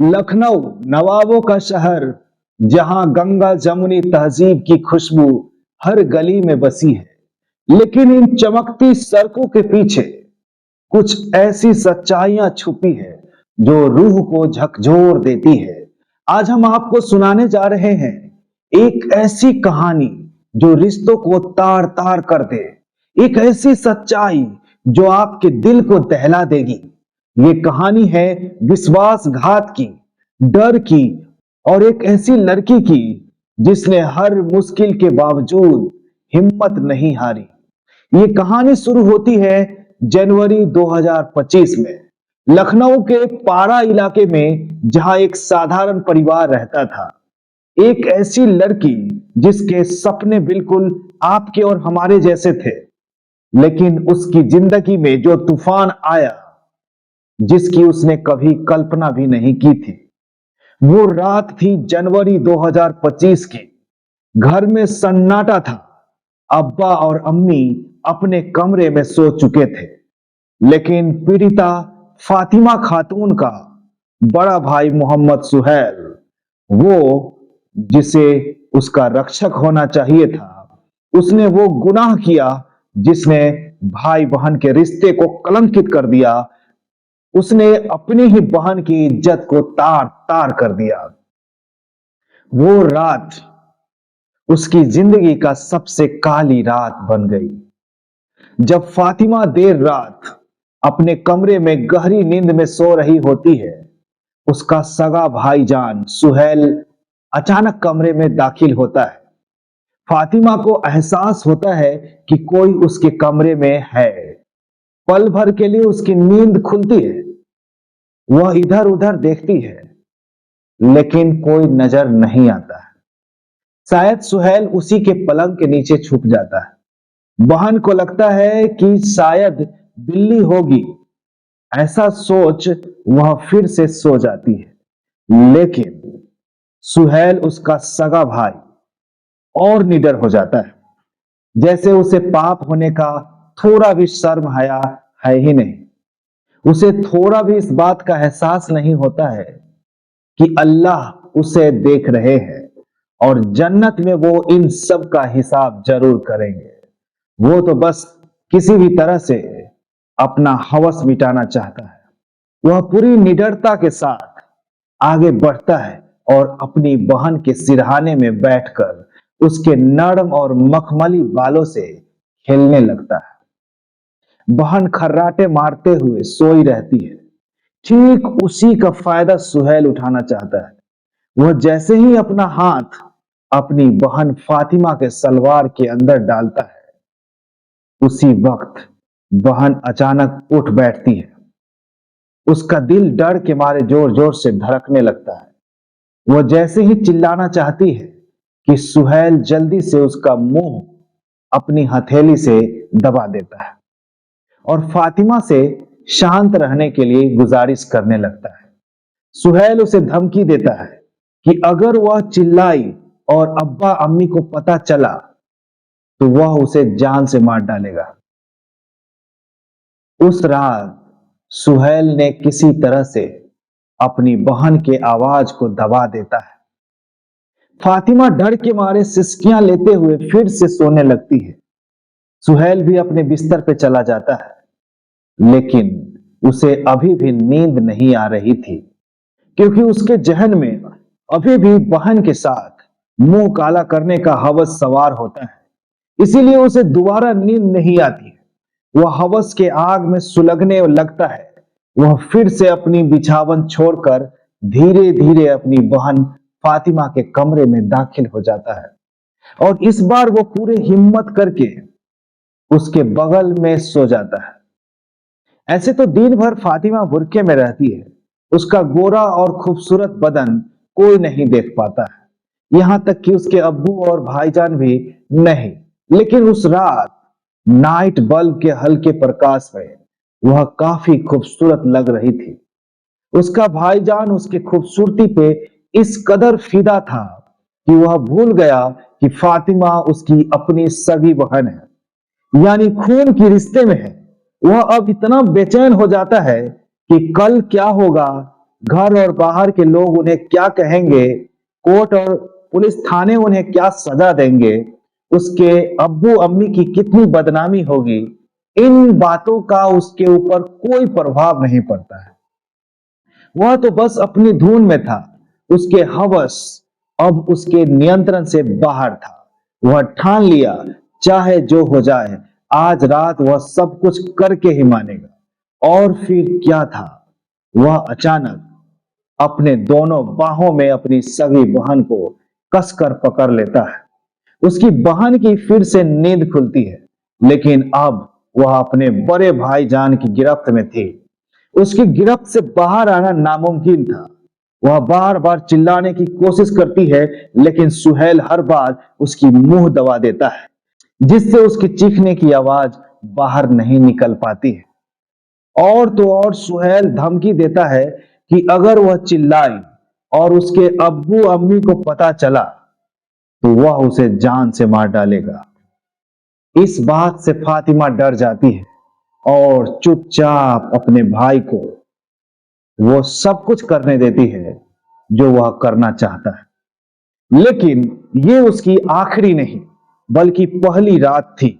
लखनऊ नवाबों का शहर, जहां गंगा जमुनी तहजीब की खुशबू हर गली में बसी है। लेकिन इन चमकती सड़कों के पीछे कुछ ऐसी सच्चाइयां छुपी है जो रूह को झकझोर देती है। आज हम आपको सुनाने जा रहे हैं एक ऐसी कहानी जो रिश्तों को तार तार कर दे, एक ऐसी सच्चाई जो आपके दिल को दहला देगी। ये कहानी है विश्वासघात की, डर की और एक ऐसी लड़की की जिसने हर मुश्किल के बावजूद हिम्मत नहीं हारी। ये कहानी शुरू होती है जनवरी 2025 में, लखनऊ के पारा इलाके में, जहां एक साधारण परिवार रहता था। एक ऐसी लड़की जिसके सपने बिल्कुल आपके और हमारे जैसे थे, लेकिन उसकी जिंदगी में जो तूफान आया जिसकी उसने कभी कल्पना भी नहीं की थी। वो रात थी जनवरी 2025 की। घर में सन्नाटा था। अब्बा और अम्मी अपने कमरे में सो चुके थे, लेकिन पीड़िता फातिमा खातून का बड़ा भाई मोहम्मद सुहैल, वो जिसे उसका रक्षक होना चाहिए था, उसने वो गुनाह किया जिसने भाई बहन के रिश्ते को कलंकित कर दिया। उसने अपनी ही बहन की इज्जत को तार तार कर दिया। वो रात उसकी जिंदगी का सबसे काली रात बन गई। जब फातिमा देर रात अपने कमरे में गहरी नींद में सो रही होती है, उसका सगा भाईजान सुहैल अचानक कमरे में दाखिल होता है। फातिमा को एहसास होता है कि कोई उसके कमरे में है। पल भर के लिए उसकी नींद खुलती है। वह इधर उधर देखती है, लेकिन कोई नजर नहीं आता है। शायद सुहैल उसी के पलंग के नीचे छुप जाता है। बहन को लगता है कि शायद बिल्ली होगी। ऐसा सोच वह फिर से सो जाती है, लेकिन सुहैल, उसका सगा भाई, और निडर हो जाता है, जैसे उसे पाप होने का थोड़ा भी शर्म हया है ही नहीं। उसे थोड़ा भी इस बात का एहसास नहीं होता है कि अल्लाह उसे देख रहे हैं और जन्नत में वो इन सब का हिसाब जरूर करेंगे। वो तो बस किसी भी तरह से अपना हवस मिटाना चाहता है। वह पूरी निडरता के साथ आगे बढ़ता है और अपनी बहन के सिरहाने में बैठकर उसके नरम और मखमली बालों से खेलने लगता है। बहन खर्राटे मारते हुए सोई रहती है। ठीक उसी का फायदा सुहैल उठाना चाहता है। वह जैसे ही अपना हाथ अपनी बहन फातिमा के सलवार के अंदर डालता है, उसी वक्त बहन अचानक उठ बैठती है। उसका दिल डर के मारे जोर जोर से धड़कने लगता है। वह जैसे ही चिल्लाना चाहती है कि सुहैल जल्दी से उसका मुंह अपनी हथेली से दबा देता है और फातिमा से शांत रहने के लिए गुजारिश करने लगता है। सुहैल उसे धमकी देता है कि अगर वह चिल्लाई और अब्बा अम्मी को पता चला तो वह उसे जान से मार डालेगा। उस रात सुहैल ने किसी तरह से अपनी बहन के आवाज को दबा देता है। फातिमा डर के मारे सिसकियां लेते हुए फिर से सोने लगती है। सुहैल भी अपने बिस्तर पे चला जाता है, लेकिन उसे अभी भी नींद नहीं आ रही थी, क्योंकि उसके जहन में अभी भी बहन के साथ मुंह काला करने का हवस सवार होता है। इसीलिए उसे दोबारा नींद नहीं आती है। वह हवस के आग में सुलगने लगता है। वह फिर से अपनी बिछावन छोड़कर धीरे धीरे अपनी बहन फातिमा के कमरे में दाखिल हो जाता है और इस बार वो पूरे हिम्मत करके उसके बगल में सो जाता है। ऐसे तो दिन भर फातिमा बुर्के में रहती है। उसका गोरा और खूबसूरत बदन कोई नहीं देख पाता है, यहां तक कि उसके अब्बू और भाईजान भी नहीं। लेकिन उस रात नाइट बल्ब के हल्के प्रकाश में वह काफी खूबसूरत लग रही थी। उसका भाईजान उसकी खूबसूरती पे इस कदर फिदा था कि वह भूल गया कि फातिमा उसकी अपनी सगी बहन है, यानी खून की रिश्ते में है। वह अब इतना बेचैन हो जाता है कि कल क्या होगा घर और बाहर के लोग उन्हें क्या कहेंगे, कोर्ट और पुलिस थाने उन्हें क्या सजा देंगे, उसके अब्बू अम्मी की कितनी बदनामी होगी, इन बातों का उसके ऊपर कोई प्रभाव नहीं पड़ता है। वह तो बस अपनी धुन में था। उसके हवस अब उसके नियंत्रण से बाहर था। वह ठान लिया, चाहे जो हो जाए, आज रात वह सब कुछ करके ही मानेगा। और फिर क्या था, वह अचानक अपने दोनों बाहों में अपनी सगी बहन को कसकर पकड़ लेता है। उसकी बहन की फिर से नींद खुलती है, लेकिन अब वह अपने बड़े भाईजान की गिरफ्त में थी। उसकी गिरफ्त से बाहर आना नामुमकिन था। वह बार बार चिल्लाने की कोशिश करती है, लेकिन सुहेल हर बार उसकी मुंह दबा देता है, जिससे उसकी चीखने की आवाज बाहर नहीं निकल पाती है। और तो और सुहेल धमकी देता है कि अगर वह चिल्लाई और उसके अब्बू अम्मी को पता चला तो वह उसे जान से मार डालेगा। इस बात से फातिमा डर जाती है और चुपचाप अपने भाई को वो सब कुछ करने देती है जो वह करना चाहता है। लेकिन ये उसकी आखिरी नहीं, बल्कि पहली रात थी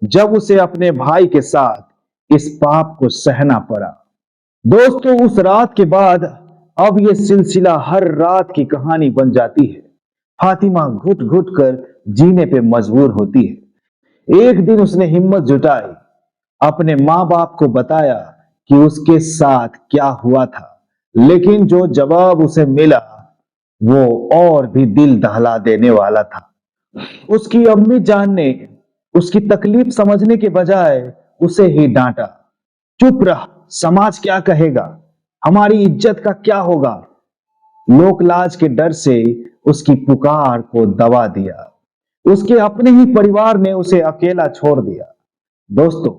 जब उसे अपने भाई के साथ इस पाप को सहना पड़ा। दोस्तों, उस रात के बाद अब यह सिलसिला हर रात की कहानी बन जाती है। फातिमा घुट घुट कर जीने पे मजबूर होती है। एक दिन उसने हिम्मत जुटाई, अपने माँ बाप को बताया कि उसके साथ क्या हुआ था, लेकिन जो जवाब उसे मिला वो और भी दिल दहला देने वाला था। उसकी अम्मी जान ने उसकी तकलीफ समझने के बजाय उसे ही डांटा, चुप रह, समाज क्या कहेगा, हमारी इज्जत का क्या होगा। लोकलाज के डर से उसकी पुकार को दबा दिया। उसके अपने ही परिवार ने उसे अकेला छोड़ दिया। दोस्तों,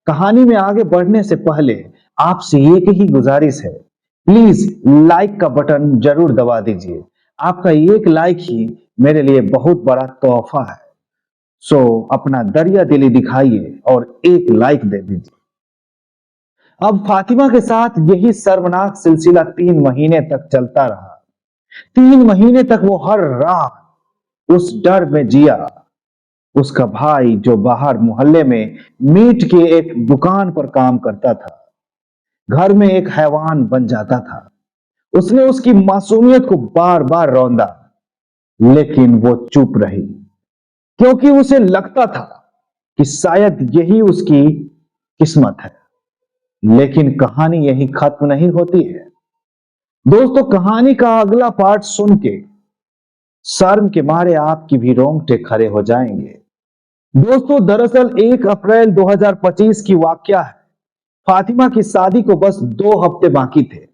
कहानी में आगे बढ़ने से पहले आपसे एक ही गुजारिश है, प्लीज लाइक का बटन जरूर दबा दीजिए। आपका एक लाइक ही मेरे लिए बहुत बड़ा तोहफा है। सो अपना दरिया दिली दिखाइए और एक लाइक दे दीजिए। अब फातिमा के साथ यही शर्मनाक सिलसिला 3 महीने तक चलता रहा। 3 महीने तक वो हर रात उस डर में जिया। उसका भाई, जो बाहर मोहल्ले में मीट के एक दुकान पर काम करता था, घर में एक हैवान बन जाता था। उसने उसकी मासूमियत को बार बार रौंदा, लेकिन वो चुप रही, क्योंकि उसे लगता था कि शायद यही उसकी किस्मत है। लेकिन कहानी यही खत्म नहीं होती है। दोस्तों, कहानी का अगला पार्ट सुन के शर्म के मारे आपकी भी रोंगटे खड़े हो जाएंगे। दोस्तों, दरअसल 1 अप्रैल 2025 की वाकया है। फातिमा की शादी को बस 2 हफ्ते बाकी थे।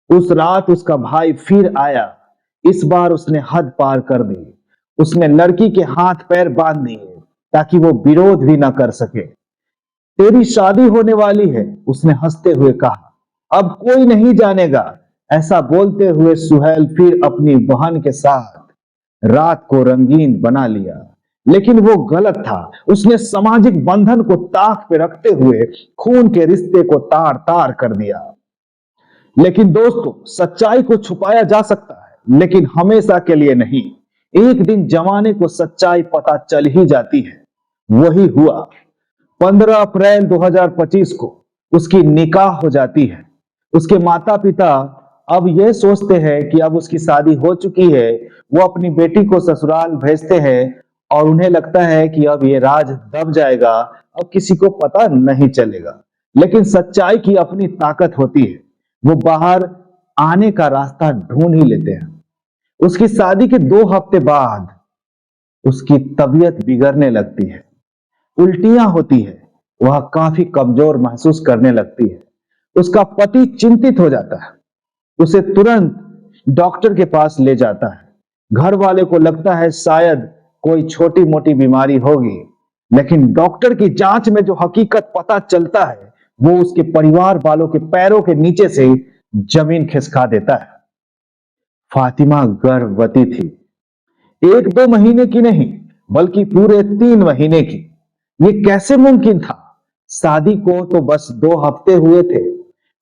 उस रात उसका भाई फिर आया। इस बार उसने हद पार कर दी। उसने लड़की के हाथ पैर बांध दिए ताकि वो विरोध भी ना कर सके। तेरी शादी होने वाली है, उसने हंसते हुए कहा, अब कोई नहीं जानेगा। ऐसा बोलते हुए सुहेल फिर अपनी बहन के साथ रात को रंगीन बना लिया। लेकिन वो गलत था। उसने सामाजिक बंधन को ताक पे रखते हुए खून के रिश्ते को तार तार कर दिया। लेकिन दोस्तों, सच्चाई को छुपाया जा सकता है, लेकिन हमेशा के लिए नहीं। एक दिन जमाने को सच्चाई पता चल ही जाती है। वही हुआ। 15 अप्रैल 2025 को उसकी निकाह हो जाती है। उसके माता पिता अब यह सोचते हैं कि अब उसकी शादी हो चुकी है। वो अपनी बेटी को ससुराल भेजते हैं और उन्हें लगता है कि अब ये राज दब जाएगा, अब किसी को पता नहीं चलेगा। लेकिन सच्चाई की अपनी ताकत होती है। वो बाहर आने का रास्ता ढूंढ ही लेते हैं। उसकी शादी के 2 हफ्ते बाद उसकी तबीयत बिगड़ने लगती है। उल्टियां होती है। वह काफी कमजोर महसूस करने लगती है। उसका पति चिंतित हो जाता है। उसे तुरंत डॉक्टर के पास ले जाता है। घर वाले को लगता है शायद कोई छोटी मोटी बीमारी होगी, लेकिन डॉक्टर की जांच में जो हकीकत पता चलता है वो उसके परिवार वालों के पैरों के नीचे से जमीन खिसका देता है। फातिमा गर्भवती थी। 1-2 महीने की नहीं, बल्कि पूरे 3 महीने की। ये कैसे मुमकिन था? शादी को तो बस 2 हफ्ते हुए थे।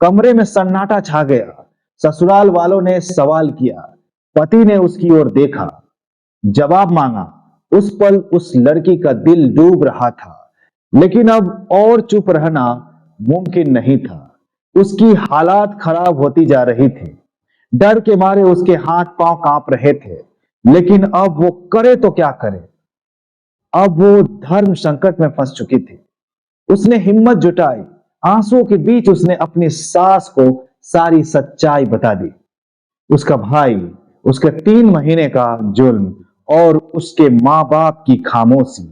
कमरे में सन्नाटा छा गया। ससुराल वालों ने सवाल किया। पति ने उसकी ओर देखा, जवाब मांगा। उस पल उस लड़की का दिल डूब रहा था, लेकिन अब और चुप रहना मुमकिन नहीं था। उसकी हालात खराब होती जा रही थी। डर के मारे उसके हाथ पांव कांप रहे थे, लेकिन अब वो करे तो क्या करे। अब वो धर्म संकट में फंस चुकी थी। उसने हिम्मत जुटाई। आंसुओं के बीच उसने अपनी सास को सारी सच्चाई बता दी। उसका भाई, उसके 3 महीने का जुल्म और उसके मां बाप की खामोशी।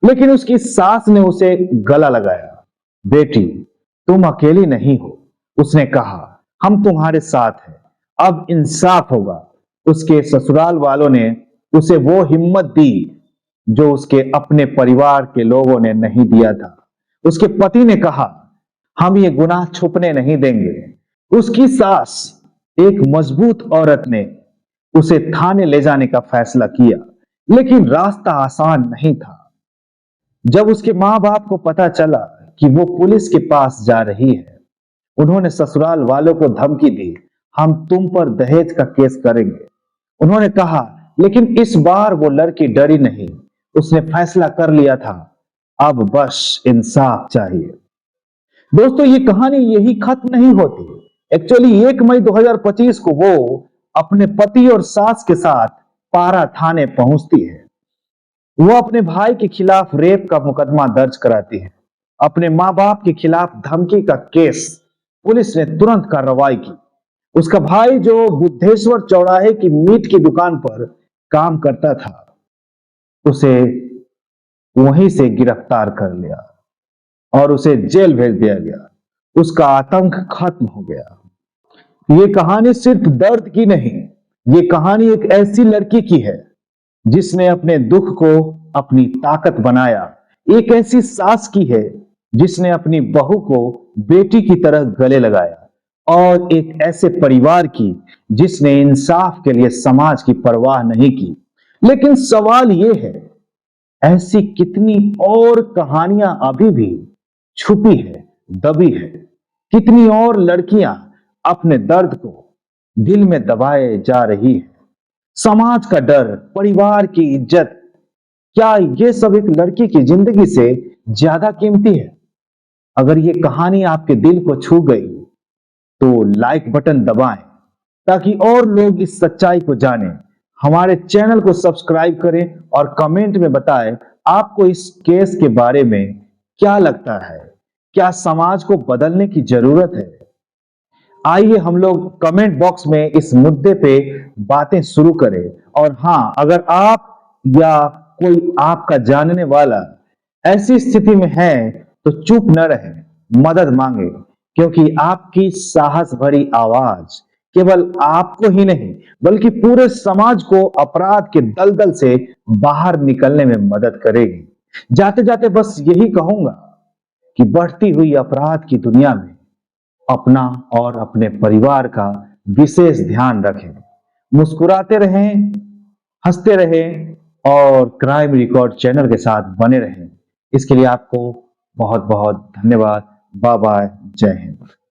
लेकिन उसकी सास ने उसे गला लगाया। बेटी, तुम अकेली नहीं हो, उसने कहा, हम तुम्हारे साथ हैं। अब इंसाफ होगा। उसके ससुराल वालों ने उसे वो हिम्मत दी जो उसके अपने परिवार के लोगों ने नहीं दिया था। उसके पति ने कहा, हम ये गुनाह छुपने नहीं देंगे। उसकी सास, एक मजबूत औरत ने उसे थाने ले जाने का फैसला किया, लेकिन रास्ता आसान नहीं था। जब उसके मां बाप को पता चला कि वो पुलिस के पास जा रही है, उन्होंने ससुराल वालों को धमकी दी, हम तुम पर दहेज का केस करेंगे। उन्होंने कहा, लेकिन इस बार वो लड़की डरी नहीं। उसने फैसला कर लिया था, अब बस इंसाफ चाहिए। दोस्तों, ये कहानी यही खत्म नहीं होती। एक्चुअली 1 मई 2025 को वो अपने पति और सास के साथ पारा थाने पहुंचती है। वो अपने भाई के खिलाफ रेप का मुकदमा दर्ज कराती है। अपने मां बाप के खिलाफ धमकी का केस पुलिस ने तुरंत कार्रवाई की। उसका भाई, जो बुद्धेश्वर चौराहे की मीट की दुकान पर काम करता था, उसे वहीं से गिरफ्तार कर लिया और उसे जेल भेज दिया गया। उसका आतंक खत्म हो गया। ये कहानी सिर्फ दर्द की नहीं, ये कहानी एक ऐसी लड़की की है जिसने अपने दुख को अपनी ताकत बनाया। एक ऐसी सास की है जिसने अपनी बहू को बेटी की तरह गले लगाया, और एक ऐसे परिवार की जिसने इंसाफ के लिए समाज की परवाह नहीं की। लेकिन सवाल यह है, ऐसी कितनी और कहानियां अभी भी छुपी है, दबी है। कितनी और लड़कियां अपने दर्द को दिल में दबाए जा रही है। समाज का डर, परिवार की इज्जत, क्या ये सब एक लड़की की जिंदगी से ज्यादा कीमती है? अगर ये कहानी आपके दिल को छू गई तो लाइक बटन दबाएं ताकि और लोग इस सच्चाई को जानें। हमारे चैनल को सब्सक्राइब करें और कमेंट में बताएं आपको इस केस के बारे में क्या लगता है। क्या समाज को बदलने की जरूरत है? आइए हम लोग कमेंट बॉक्स में इस मुद्दे पे बातें शुरू करें। और हाँ, अगर आप या कोई आपका जानने वाला ऐसी स्थिति में है तो चुप न रहे, मदद मांगे, क्योंकि आपकी साहस भरी आवाज केवल आपको ही नहीं बल्कि पूरे समाज को अपराध के दलदल से बाहर निकलने में मदद करेगी। जाते जाते बस यही कहूंगा कि बढ़ती हुई अपराध की दुनिया में अपना और अपने परिवार का विशेष ध्यान रखें। मुस्कुराते रहें, हंसते रहें और क्राइम रिकॉर्ड चैनल के साथ बने रहें। इसके लिए आपको बहुत बहुत धन्यवाद। Bye bye. जय हिंद।